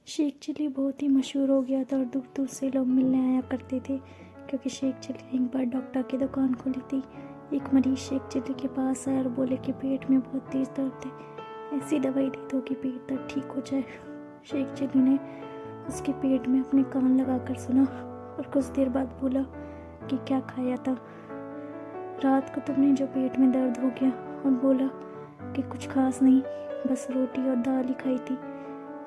Sheikh chilli बहुत ही मशहूर हो गया था और दूर दूर से लोग मिलने आया करते थे, क्योंकि शेख चिल्ली ने एक बार डॉक्टर की दुकान खोली थी। एक मरीज शेख चिल्ली के पास आया और बोले कि पेट में बहुत तेज़ दर्द है, ऐसी दवाई दे दो कि पेट दर्द ठीक हो जाए। शेख चिल्ली ने उसके पेट में अपने कान लगा कर सुना और कुछ देर बाद बोला कि क्या खाया था रात को तुमने जो पेट में दर्द हो गया, और बोला कि कुछ खास नहीं, बस रोटी और दाल ही खाई थी।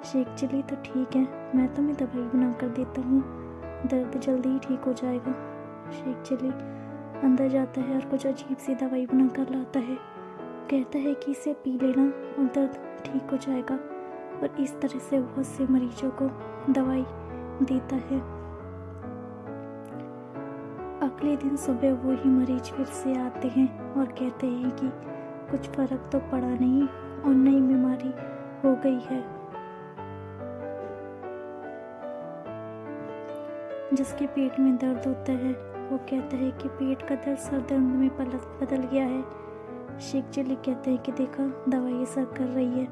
शेख चिल्ली तो ठीक है, मैं तुम्हें दवाई बना कर देता हूँ, दर्द जल्दी ही ठीक हो जाएगा। शेख चिल्ली अंदर जाता है और कुछ अजीब सी दवाई बना कर लाता है, कहता है कि इसे पी लेना और दर्द ठीक हो जाएगा, और इस तरह से बहुत से मरीजों को दवाई देता है। अगले दिन सुबह वो ही मरीज फिर से आते हैं और कहते हैं कि कुछ फर्क तो पड़ा नहीं और नई बीमारी हो गई है। जिसके पेट में दर्द होता है वो कहता है कि पेट का दर्द सर दर्द में बदल गया है। शेख चिल्ली कहते हैं कि देखा, दवाई असर कर रही है।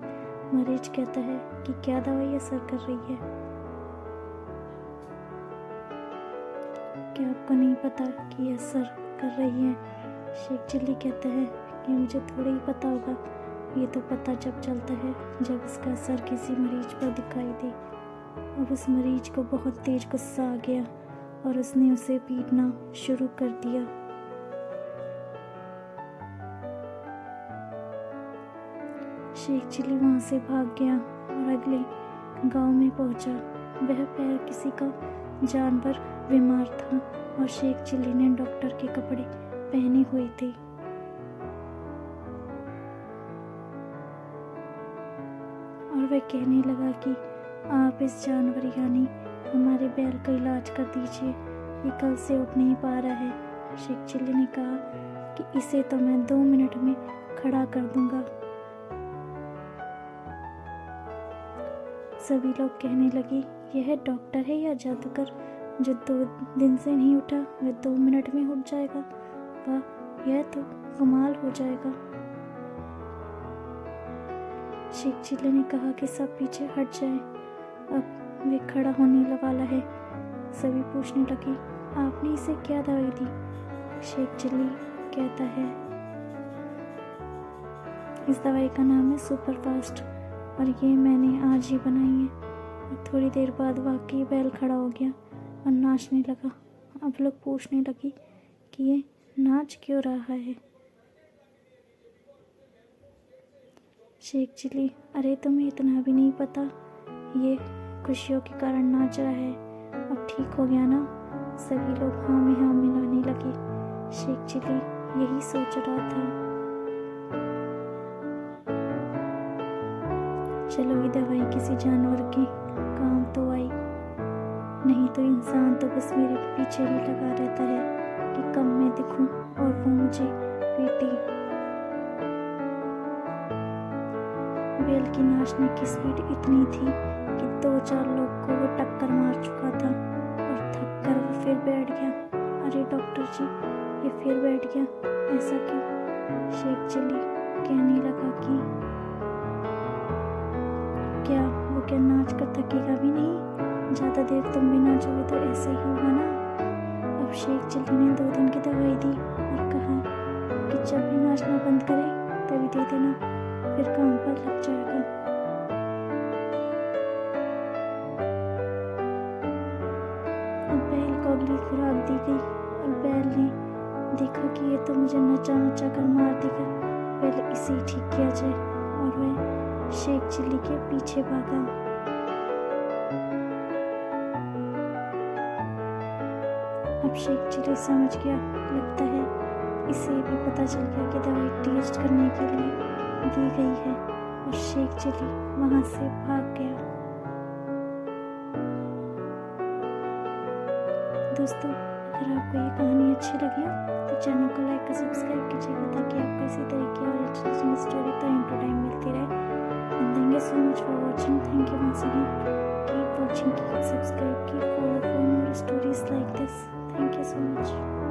मरीज कहता है कि क्या दवाई असर कर रही है, क्या आपको नहीं पता कि ये असर कर रही है? शेख चिल्ली कहता है कि मुझे थोड़ा ही पता होगा, ये तो पता जब चलता है जब इसका असर किसी मरीज पर दिखाई दे। और उस मरीज को बहुत तेज गुस्सा आ गया और उसने उसे पीटना शुरू कर दिया। शेख चिल्ली वहां से भाग गया और अगले गांव में पहुंचा। वह पैर किसी का जानवर बीमार था और शेख चिल्ली ने डॉक्टर के कपड़े पहने हुए थे। और वह कहने लगा कि आप इस जानवर यानी हमारे बैल का इलाज कर दीजिए, ये कल से उठ नहीं पा रहा है। शेख चिल्ली ने कहा कि इसे तो मैं 2 मिनट में खड़ा कर दूंगा। सभी लोग कहने लगे, यह डॉक्टर है या जादूगर, जो 2 दिन से नहीं उठा वह 2 मिनट में उठ जाएगा? वाह, यह तो कमाल हो जाएगा। शेख चिल्ली ने कहा कि सब पीछे हट जाए, अब वे खड़ा होने वाला है। सभी पूछने लगे, आपने इसे क्या दवाई दी? शेख चिल्ली कहता है, इस दवाई का नाम है सुपर फास्ट और ये मैंने आज ही बनाई है। और थोड़ी देर बाद वाकई बैल खड़ा हो गया और नाचने लगा। अब लोग पूछने लगे कि ये नाच क्यों रहा है? शेख चिल्ली, अरे तुम्हें इतना भी नहीं पता, ये खुशियों के कारण नाच रहा है, अब ठीक हो गया ना? सभी लोग हाँ में हाँ मिलाने लगे। शेख चिल्ली यही सोच रहा था, चलो ये दवाई किसी जानवर के काम तो आई, नहीं तो इंसान तो बस मेरे पीछे ही लगा रहता है कि कब मैं दिखूं और वो मुझे पीटे। बैल की नाचने की स्पीड इतनी थी कि 2-4 लोग को वो टक्कर मार चुका था और थक कर वो फिर बैठ गया। अरे डॉक्टर जी, ये फिर बैठ गया, ऐसा क्यों? शेख चिल्ली कहने लगा कि क्या नाच कर थकेगा भी नहीं? ज़्यादा देर तुम भी नाचोगे तो ऐसा ही होगा ना। अब शेख चिल्ली ने 2 दिन की दवाई दी और कहा कि जब भी नाचना बंद करे तभी दे देना, फिर काम पर लग जाएगा। अब बैल को अगली खुराक दी गई और बैल ने देखा कि ये तो मुझे नचा नचा कर मार देगा, पहले इसे ठीक किया जाए, और वह शेख चिल्ली के पीछे भागा। अब शेख चिल्ली समझ गया, लगता है इसे भी पता चल गया कि दवाई टेस्ट करने के लिए दी गई है, और शेख चिल्ली वहां से भाग गया। दोस्तों, अगर आपको ये कहानी अच्छी लगी तो चैनल को लाइक और सब्सक्राइब कीजिएगा, ताकि आपको इसी तरह की और interesting story time to time मिलती रहे। And thank you so much for watching. Thank you once again. Keep watching, keep subscribe, keep follow for more stories like this. Thank you so much.